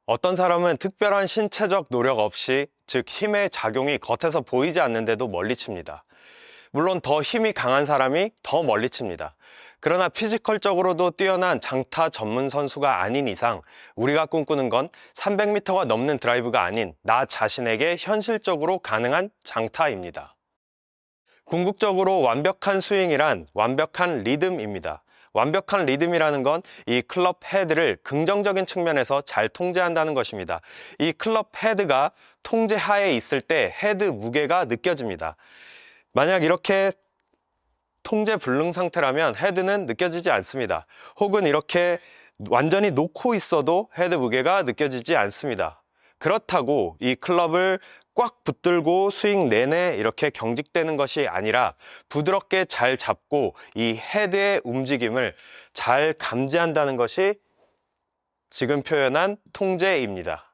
어떤 사람은 특별한 신체적 노력 없이, 즉 힘의 작용이 겉에서 보이지 않는데도 멀리 칩니다. 물론 더 힘이 강한 사람이 더 멀리 칩니다. 그러나 피지컬적으로도 뛰어난 장타 전문 선수가 아닌 이상 우리가 꿈꾸는 건 300m가 넘는 드라이브가 아닌 나 자신에게 현실적으로 가능한 장타입니다. 궁극적으로 완벽한 스윙이란 완벽한 리듬입니다. 완벽한 리듬이라는 건 이 클럽 헤드를 긍정적인 측면에서 잘 통제한다는 것입니다. 이 클럽 헤드가 통제하에 있을 때 헤드 무게가 느껴집니다. 만약 이렇게 통제 불능 상태라면 헤드는 느껴지지 않습니다. 혹은 이렇게 완전히 놓고 있어도 헤드 무게가 느껴지지 않습니다. 그렇다고 이 클럽을 꽉 붙들고 스윙 내내 이렇게 경직되는 것이 아니라 부드럽게 잘 잡고 이 헤드의 움직임을 잘 감지한다는 것이 지금 표현한 통제입니다.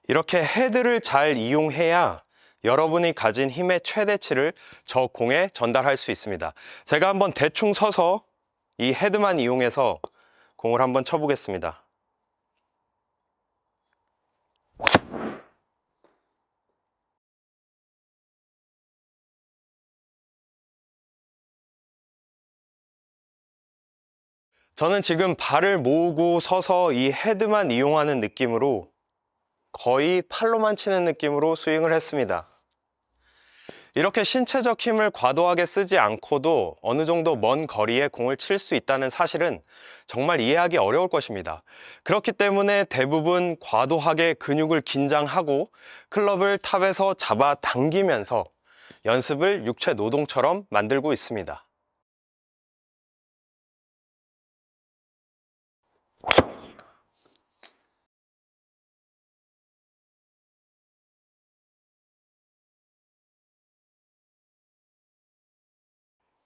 이렇게 헤드를 잘 이용해야 여러분이 가진 힘의 최대치를 저 공에 전달할 수 있습니다. 제가 한번 대충 서서 이 헤드만 이용해서 공을 한번 쳐보겠습니다. 저는 지금 발을 모으고 서서 이 헤드만 이용하는 느낌으로 거의 팔로만 치는 느낌으로 스윙을 했습니다. 이렇게 신체적 힘을 과도하게 쓰지 않고도 어느 정도 먼 거리에 공을 칠 수 있다는 사실은 정말 이해하기 어려울 것입니다. 그렇기 때문에 대부분 과도하게 근육을 긴장하고 클럽을 탑에서 잡아 당기면서 연습을 육체 노동처럼 만들고 있습니다.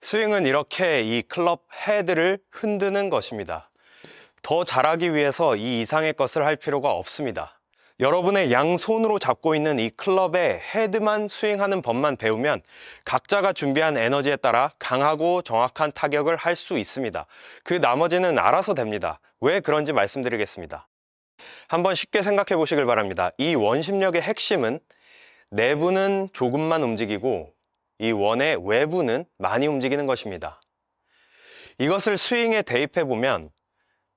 스윙은 이렇게 이 클럽 헤드를 흔드는 것입니다. 더 잘하기 위해서 이 이상의 것을 할 필요가 없습니다. 여러분의 양손으로 잡고 있는 이 클럽의 헤드만 스윙하는 법만 배우면 각자가 준비한 에너지에 따라 강하고 정확한 타격을 할 수 있습니다. 그 나머지는 알아서 됩니다. 왜 그런지 말씀드리겠습니다. 한번 쉽게 생각해 보시길 바랍니다. 이 원심력의 핵심은 내부는 조금만 움직이고 이 원의 외부는 많이 움직이는 것입니다. 이것을 스윙에 대입해 보면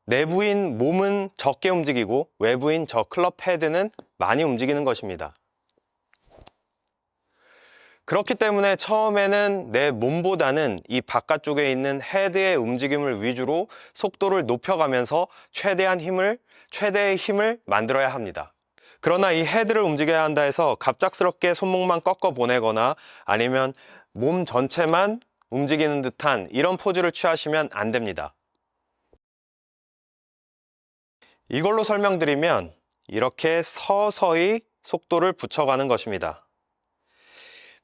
내부인 몸은 적게 움직이고 외부인 저 클럽 헤드는 많이 움직이는 것입니다. 그렇기 때문에 처음에는 내 몸보다는 이 바깥쪽에 있는 헤드의 움직임을 위주로 속도를 높여가면서 최대의 힘을 만들어야 합니다. 그러나 이 헤드를 움직여야 한다 해서 갑작스럽게 손목만 꺾어 보내거나 아니면 몸 전체만 움직이는 듯한 이런 포즈를 취하시면 안 됩니다. 이걸로 설명드리면 이렇게 서서히 속도를 붙여가는 것입니다.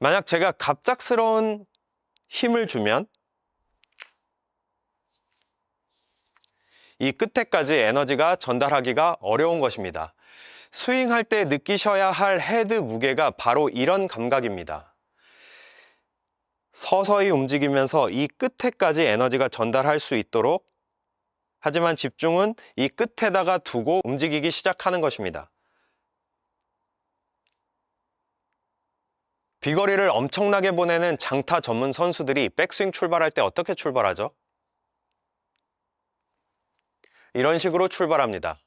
만약 제가 갑작스러운 힘을 주면 이 끝에까지 에너지가 전달하기가 어려운 것입니다. 스윙할 때 느끼셔야 할 헤드 무게가 바로 이런 감각입니다. 서서히 움직이면서 이 끝에까지 에너지가 전달할 수 있도록, 하지만 집중은 이 끝에다가 두고 움직이기 시작하는 것입니다. 비거리를 엄청나게 보내는 장타 전문 선수들이 백스윙 출발할 때 어떻게 출발하죠? 이런 식으로 출발합니다.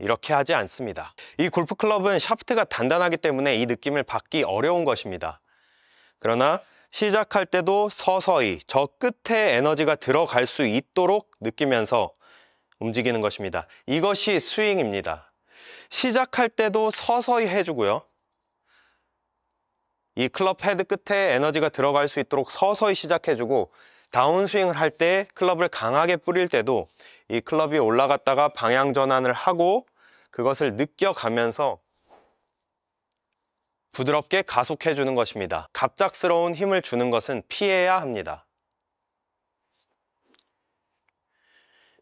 이렇게 하지 않습니다. 이 골프 클럽은 샤프트가 단단하기 때문에 이 느낌을 받기 어려운 것입니다. 그러나 시작할 때도 서서히 저 끝에 에너지가 들어갈 수 있도록 느끼면서 움직이는 것입니다. 이것이 스윙입니다. 시작할 때도 서서히 해주고요. 이 클럽 헤드 끝에 에너지가 들어갈 수 있도록 서서히 시작해주고, 다운스윙을 할 때 클럽을 강하게 뿌릴 때도 이 클럽이 올라갔다가 방향 전환을 하고 그것을 느껴가면서 부드럽게 가속해 주는 것입니다. 갑작스러운 힘을 주는 것은 피해야 합니다.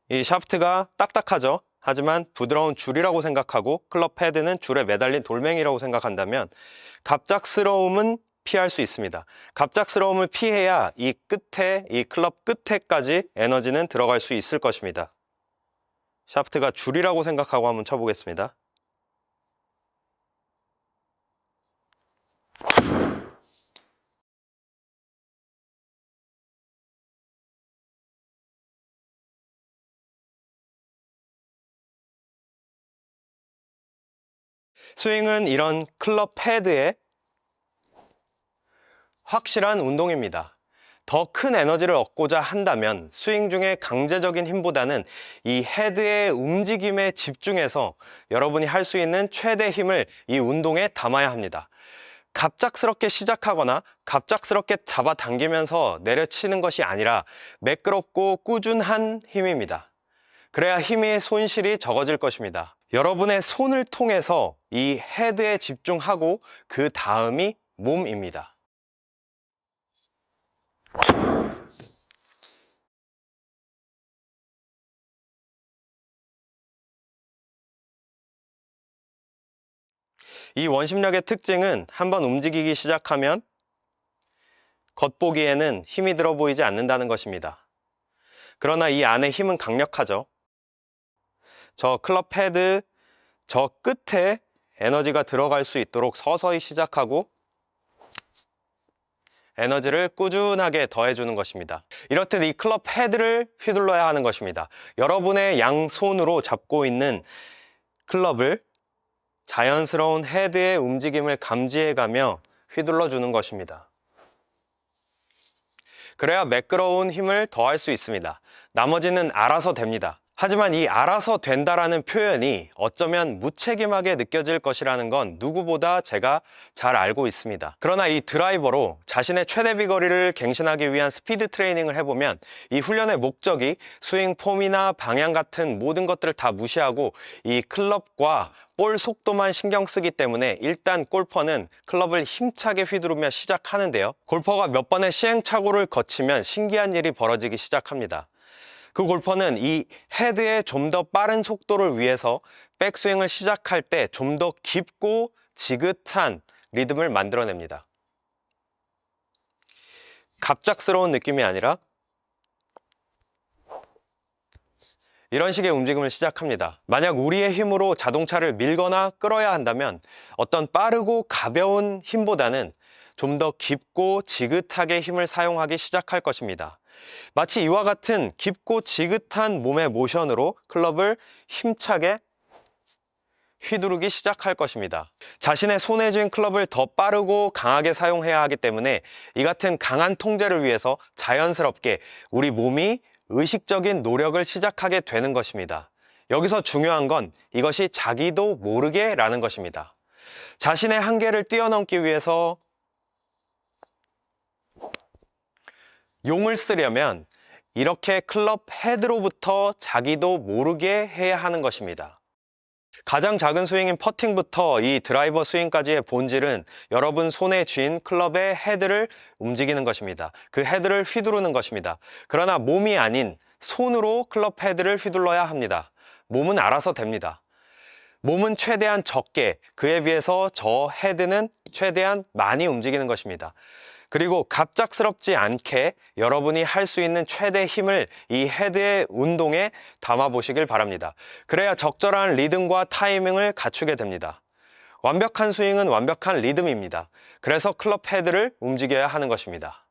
이 샤프트가 딱딱하죠? 하지만 부드러운 줄이라고 생각하고 클럽 헤드는 줄에 매달린 돌멩이라고 생각한다면 갑작스러움은 피할 수 있습니다. 갑작스러움을 피해야 이 클럽 끝에까지 에너지는 들어갈 수 있을 것입니다. 샤프트가 줄이라고 생각하고 한번 쳐보겠습니다. 스윙은 이런 클럽 헤드에 확실한 운동입니다. 더 큰 에너지를 얻고자 한다면 스윙 중에 강제적인 힘보다는 이 헤드의 움직임에 집중해서 여러분이 할 수 있는 최대 힘을 이 운동에 담아야 합니다. 갑작스럽게 시작하거나 갑작스럽게 잡아당기면서 내려치는 것이 아니라 매끄럽고 꾸준한 힘입니다. 그래야 힘의 손실이 적어질 것입니다. 여러분의 손을 통해서 이 헤드에 집중하고 그 다음이 몸입니다. 이 원심력의 특징은 한번 움직이기 시작하면 겉보기에는 힘이 들어 보이지 않는다는 것입니다. 그러나 이 안에 힘은 강력하죠. 저 클럽 헤드 저 끝에 에너지가 들어갈 수 있도록 서서히 시작하고 에너지를 꾸준하게 더해주는 것입니다. 이렇듯 이 클럽 헤드를 휘둘러야 하는 것입니다. 여러분의 양손으로 잡고 있는 클럽을 자연스러운 헤드의 움직임을 감지해가며 휘둘러 주는 것입니다. 그래야 매끄러운 힘을 더할 수 있습니다. 나머지는 알아서 됩니다. 하지만 이 알아서 된다라는 표현이 어쩌면 무책임하게 느껴질 것이라는 건 누구보다 제가 잘 알고 있습니다. 그러나 이 드라이버로 자신의 최대 비거리를 갱신하기 위한 스피드 트레이닝을 해보면 이 훈련의 목적이 스윙 폼이나 방향 같은 모든 것들을 다 무시하고 이 클럽과 볼 속도만 신경 쓰기 때문에 일단 골퍼는 클럽을 힘차게 휘두르며 시작하는데요. 골퍼가 몇 번의 시행착오를 거치면 신기한 일이 벌어지기 시작합니다. 그 골퍼는 이 헤드의 좀 더 빠른 속도를 위해서 백스윙을 시작할 때 좀 더 깊고 지긋한 리듬을 만들어냅니다. 갑작스러운 느낌이 아니라 이런 식의 움직임을 시작합니다. 만약 우리의 힘으로 자동차를 밀거나 끌어야 한다면 어떤 빠르고 가벼운 힘보다는 좀 더 깊고 지긋하게 힘을 사용하기 시작할 것입니다. 마치 이와 같은 깊고 지긋한 몸의 모션으로 클럽을 힘차게 휘두르기 시작할 것입니다. 자신의 손에 쥔 클럽을 더 빠르고 강하게 사용해야 하기 때문에 이 같은 강한 통제를 위해서 자연스럽게 우리 몸이 의식적인 노력을 시작하게 되는 것입니다. 여기서 중요한 건 이것이 자기도 모르게 라는 것입니다. 자신의 한계를 뛰어넘기 위해서 용을 쓰려면 이렇게 클럽 헤드로부터 자기도 모르게 해야 하는 것입니다. 가장 작은 스윙인 퍼팅부터 이 드라이버 스윙까지의 본질은 여러분 손에 쥔 클럽의 헤드를 움직이는 것입니다. 그 헤드를 휘두르는 것입니다. 그러나 몸이 아닌 손으로 클럽 헤드를 휘둘러야 합니다. 몸은 알아서 됩니다. 몸은 최대한 적게, 그에 비해서 저 헤드는 최대한 많이 움직이는 것입니다. 그리고 갑작스럽지 않게 여러분이 할 수 있는 최대 힘을 이 헤드의 운동에 담아 보시길 바랍니다. 그래야 적절한 리듬과 타이밍을 갖추게 됩니다. 완벽한 스윙은 완벽한 리듬입니다. 그래서 클럽 헤드를 움직여야 하는 것입니다.